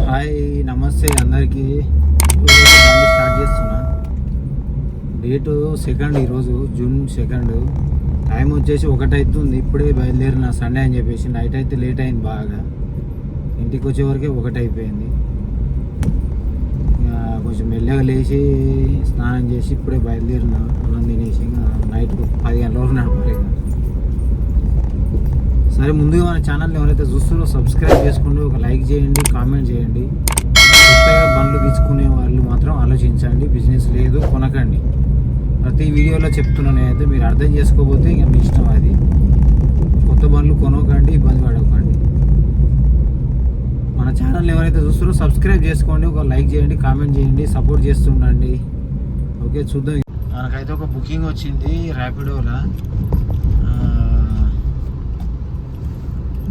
Hi నమస్తే అందరికీ. ఈరోజు బండి స్టార్ట్ చేస్తున్నా. డేటు సెకండ్, ఈరోజు జూన్ 2. టైం వచ్చేసి 1 అవుతుంది. ఇప్పుడే బయలుదేరిన సండే అని చెప్పేసి. నైట్ అయితే లేట్ అయింది బాగా. ఇంటికి వచ్చేవరకే 1 అయిపోయింది. కొంచెం మెల్లగా లేచి స్నానం చేసి ఇప్పుడే బయలుదేరిన. అన్నం తినేసి నైట్ 10 గంటల వరకు నడపాలి. సరే, ముందుగా మన ఛానల్ని ఎవరైతే చూస్తారో సబ్స్క్రైబ్ చేసుకోండి, ఒక లైక్ చేయండి, కామెంట్ చేయండి. కొత్తగా బండ్లు తీసుకునే వాళ్ళు మాత్రం ఆలోచించండి. బిజినెస్ లేదు, కొనకండి. ప్రతి వీడియోలో చెప్తున్నాను నేనైతే. మీరు అర్థం చేసుకోకపోతే ఇక మీ ఇష్టం అది. కొత్త బండ్లు కొనకండి, ఇబ్బంది పడకండి. మన ఛానల్ని ఎవరైతే చూస్తారో సబ్స్క్రైబ్ చేసుకోండి, ఒక లైక్ చేయండి, కామెంట్ చేయండి, సపోర్ట్ చేస్తుండండి. ఓకే, చూద్దాం. మనకైతే ఒక బుకింగ్ వచ్చింది ర్యాపిడోలో.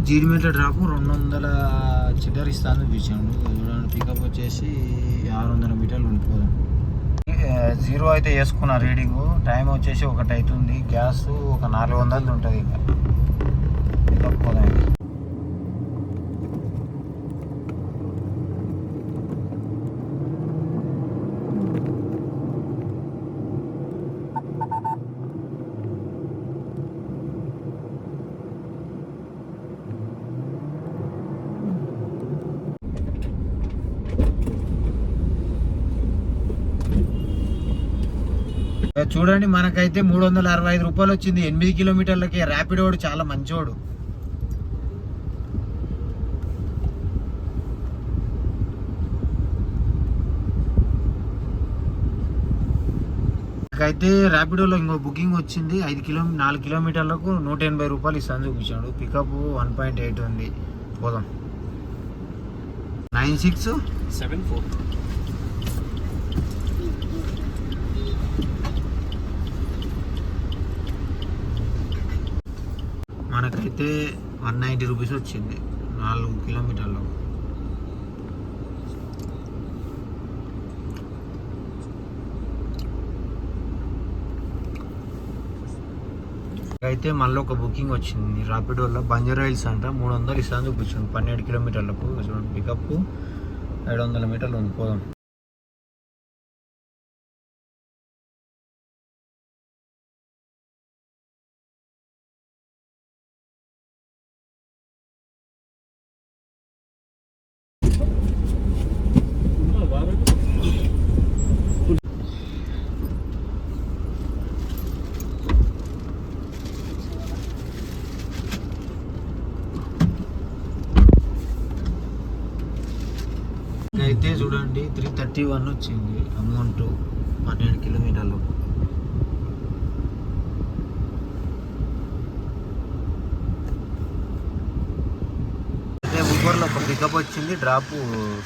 జీడిమెట్ల డ్రాపు 200 చిల్లర ఇస్తాను చూపించాడు. చూడండి, పికప్ వచ్చేసి 600 మీటర్లు ఉండిపోదాం. 0 అయితే వేసుకున్నా రీడింగు. టైం వచ్చేసి 1 అవుతుంది. గ్యాస్ ఒక 400 ఉంటుంది. ఇంకా పికప్ పోదాం. చూడండి, మనకైతే 365 రూపాయలు వచ్చింది 8 కిలోమీటర్లకి. ర్యాపిడోడు చాలా మంచోడు. నాకైతే ర్యాపిడోలో ఇంకో బుకింగ్ వచ్చింది. 4 కిలోమీటర్లకు 180 రూపాయలు ఇస్తాను చూపించాడు. పికప్ 1.8 ఉంది. పోదాం. 9674. మనకైతే 190 రూపీస్ వచ్చింది 4 కిలోమీటర్లు. అయితే మళ్ళీ ఒక బుకింగ్ వచ్చింది ర్యాపిడోలో. బంజారాయిల్స్ అంట 300 ఇస్తాను చూపించాను 12 కిలోమీటర్లకు. పికప్ 700 మీటర్లు ఉంది. పోదాం. అయితే చూడండి 331 వచ్చింది అమౌంట్ 12 కిలోమీటర్లు. అయితే ఊబర్లో ఒక పికప్ వచ్చింది. డ్రాపు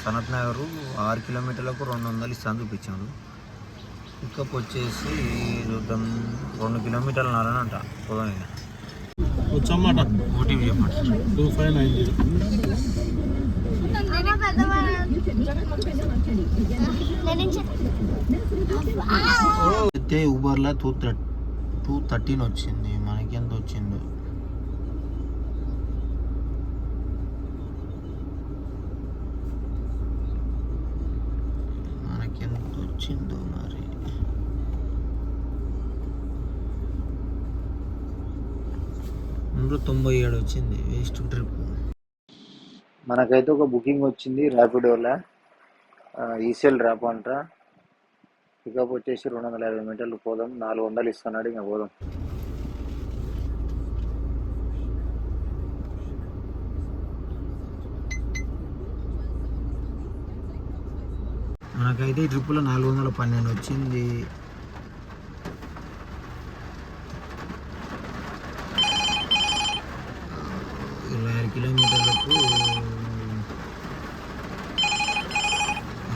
సనత్ నగర్ 6 కిలోమీటర్లకు 200 ఇస్తాను చూపించాను. పికప్ వచ్చేసి చూద్దాం 2 కిలోమీటర్లు నరనంట. పోదాం. వచ్చమాట ఓటీపీ చెప్పమాట 2590. అయితే ఊబర్లో 213 వచ్చింది. మనకి ఎంత వచ్చిందో మరి 97 వచ్చింది. Waste trip. మనకైతే ఒక బుకింగ్ వచ్చింది ర్యాపిడోలో. ఈసెల్ డ్రాప్ అంట. పికప్ వచ్చేసి 250 మీటర్లు. పోదాం. 400 ఇస్తున్నాడు. ఇంకా పోదాం. మనకైతే ఈ ట్రిప్పులో 412 వచ్చింది. కిలోమీటర్లకు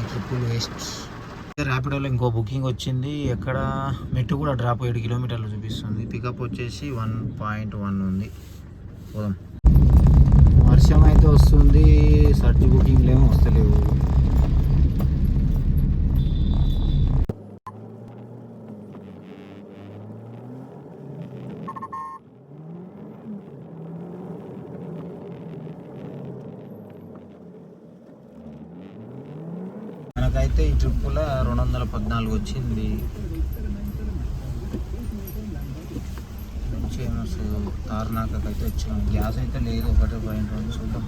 ట్రిప్పుల్ వేస్ట్. ర్యాపిడోలో ఇంకో బుకింగ్ వచ్చింది. ఎక్కడ మెట్టు కూడా డ్రాప్ 7 కిలోమీటర్లు చూపిస్తుంది. పికప్ వచ్చేసి 1.1 ఉంది. పోదాం. వర్షం అయితే వస్తుంది. సర్టి బుకింగ్లు ఏమో వస్తలేవు. మనకైతే ఈ ట్రిప్పులో 214 వచ్చింది. తార్నాకైతే వచ్చాము. గ్యాస్ అయితే లేదు, 1.2 చూద్దాం.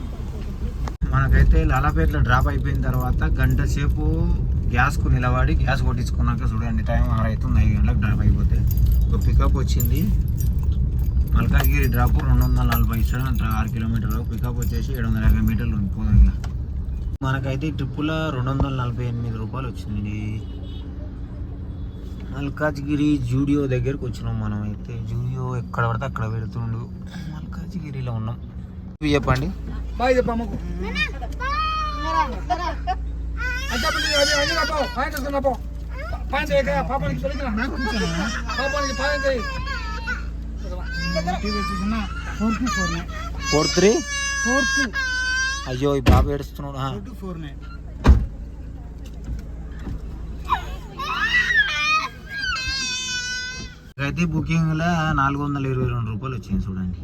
మనకైతే లాలాపేటలో డ్రాప్ అయిపోయిన తర్వాత గంట సేపు గ్యాస్కు నిలబడి గ్యాస్ కొట్టించుకున్నాక చూడండి, టైం 6 అవుతుంది. 5 గంటలకు డ్రాప్ అయిపోతే ఒక పికప్ వచ్చింది. మల్కాజ్గిరి డ్రాప్ 240 ఇస్తాడు, 6 కిలోమీటర్లు. పికప్ వచ్చేసి 750 మీటర్లు ఉండిపోదాం. ఇక మనకైతే ఈ ట్రిప్పులో 248 రూపాయలు వచ్చింది. మల్కాజ్గిరి జూడియో దగ్గరికి వచ్చినాం. మనం అయితే జూడియో ఎక్కడ పడితే అక్కడ పెడుతుండు. మల్కాజ్గిరిలో ఉన్నాం. ఇవి చెప్పండి. అయ్యో ఈ బాబు ఏడుస్తున్నాడు. అయితే బుకింగ్లో 422 రూపాయలు వచ్చింది చూడండి.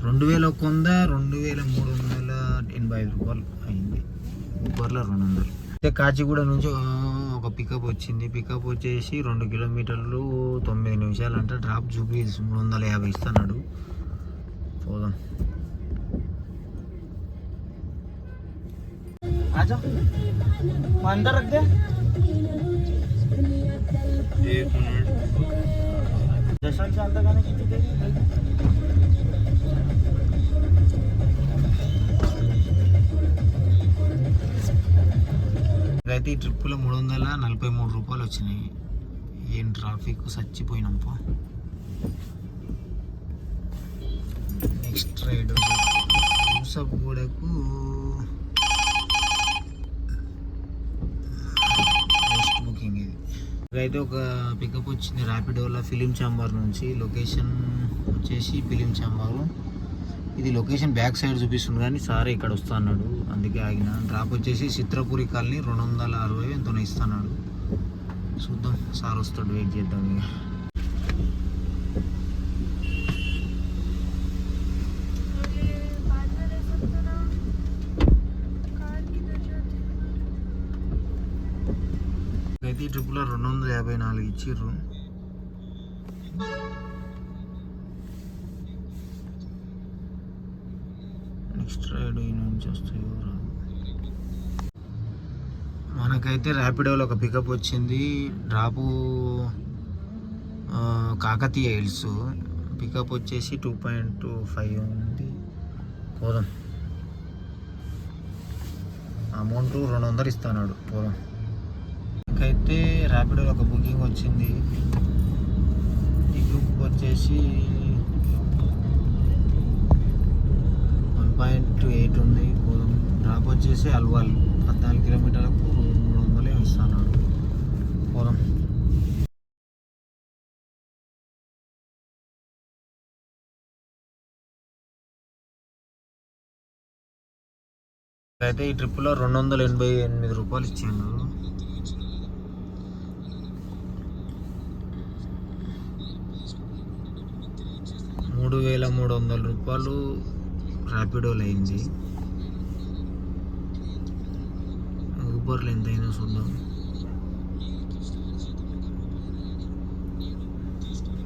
రెండు 2385 రూపాయలు అయింది. ఊబర్లో 200. అయితే కాచిగూడ నుంచి ఒక పికప్ వచ్చింది. పికప్ వచ్చేసి 2 కిలోమీటర్లు 9 నిమిషాలు అంటే డ్రాప్ జూబ్లీ 350 ఇస్తున్నాడు. పోదాం. अंदर रख दे. 1 मिनट. दर्शन चालता का किती देरी. అయితే ఈ ట్రిప్పులో 343 రూపాయలు వచ్చినాయి. ఏం ట్రాఫిక్ చచ్చిపోయినాం. నెక్స్ట్ రైడ్ మూసగూడకు బుకింగ్. ఇది అయితే ఒక పికప్ వచ్చింది ర్యాపిడోలో ఫిలిం ఛాంబర్ నుంచి. లొకేషన్ వచ్చేసి ఫిలిం ఛాంబర్. ఇది లొకేషన్ బ్యాక్ సైడ్ చూపిస్తుంది కానీ సార్ ఇక్కడ వస్తా అన్నాడు, అందుకే ఆగిన. డ్రాప్ వచ్చేసి చిత్రపురి కాలనీ 260 ఎంతో ఇస్తున్నాడు. చూద్దాం, సార్ వస్తాడు, వెయిట్ చేద్దాం. ఇక అయితే ఈ ట్రిప్లో 254 ఇచ్చిర్రు. నెక్స్ట్ రైడ్ ఈ నుంచి వస్తాయో రాదు. మనకైతే ర్యాపిడోలో ఒక పికప్ వచ్చింది. Drop Kakatiya hills. పికప్ వచ్చేసి 2.25 ఉంది. పోదాం. అమౌంట్ 200 ఇస్తున్నాడు. పోదాం. అయితే ర్యాపిడోలో ఒక బుకింగ్ వచ్చింది. ఈ గ్రూప్ వచ్చేసి 1.8 ఉంది. పోదాం. డ్రాప్ వచ్చేసి అల్వాల్ 14 కిలోమీటర్లకు 300 ఇస్తున్నాడు. పోదాం. అయితే ఈ ట్రిప్లో 288 రూపాయలు ఇచ్చిండు. రూపాయలు ర్యాపిడోలో అయింది. ఊబర్లో ఎంత అయినా చూద్దాం.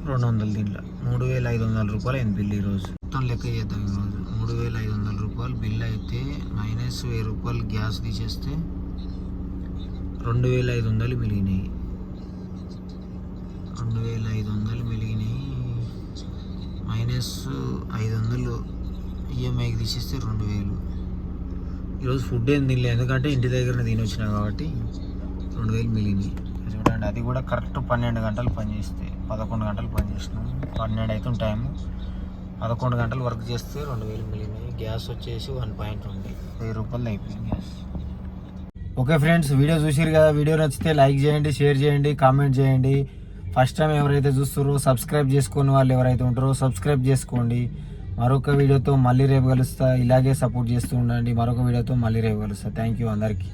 200 దీంట్లో 3500 రూపాయలు అయింది బిల్ ఈరోజు. మొత్తం లెక్క చేద్దాం. ఈరోజు 3500 రూపాయలు బిల్ అయితే మైనస్ 1000 రూపాయలు గ్యాస్ తీసేస్తే 2500 మిగిలినాయి. 2500 మిగిలినాయి. మైనస్ 500 ఈఎంఐకి తీసేస్తే 2000. ఈరోజు ఫుడ్ ఏం తినలేదు, ఎందుకంటే ఇంటి దగ్గరనే తిని వచ్చినా కాబట్టి 2000 మిగిలినాయి. చూడండి, అది కూడా కరెక్ట్ 12 గంటలు పనిచేస్తే 11 గంటలు పనిచేసినాం. 12 అవుతుంది టైము. 11 గంటలు వర్క్ చేస్తే 2000 మిగిలినాయి. గ్యాస్ వచ్చేసి 1.2 1000 రూపాయలు అయిపోయింది గ్యాస్. ఓకే ఫ్రెండ్స్, వీడియో చూసారు కదా. వీడియో నచ్చితే లైక్ చేయండి, షేర్ చేయండి, కామెంట్ చేయండి. ఫస్ట్ టైం ఎవరైతే చూస్తారో సబ్స్క్రైబ్ చేసుకుని వాళ్ళు ఎవరైతే ఉంటారో సబ్స్క్రైబ్ చేసుకోండి. మరొక వీడియోతో మళ్ళీ రేపు కలుస్తా. ఇలాగే సపోర్ట్ చేస్తూ ఉండండి. మరొక వీడియోతో మళ్ళీ రేపు కలుస్తా. థ్యాంక్ యూ అందరికీ.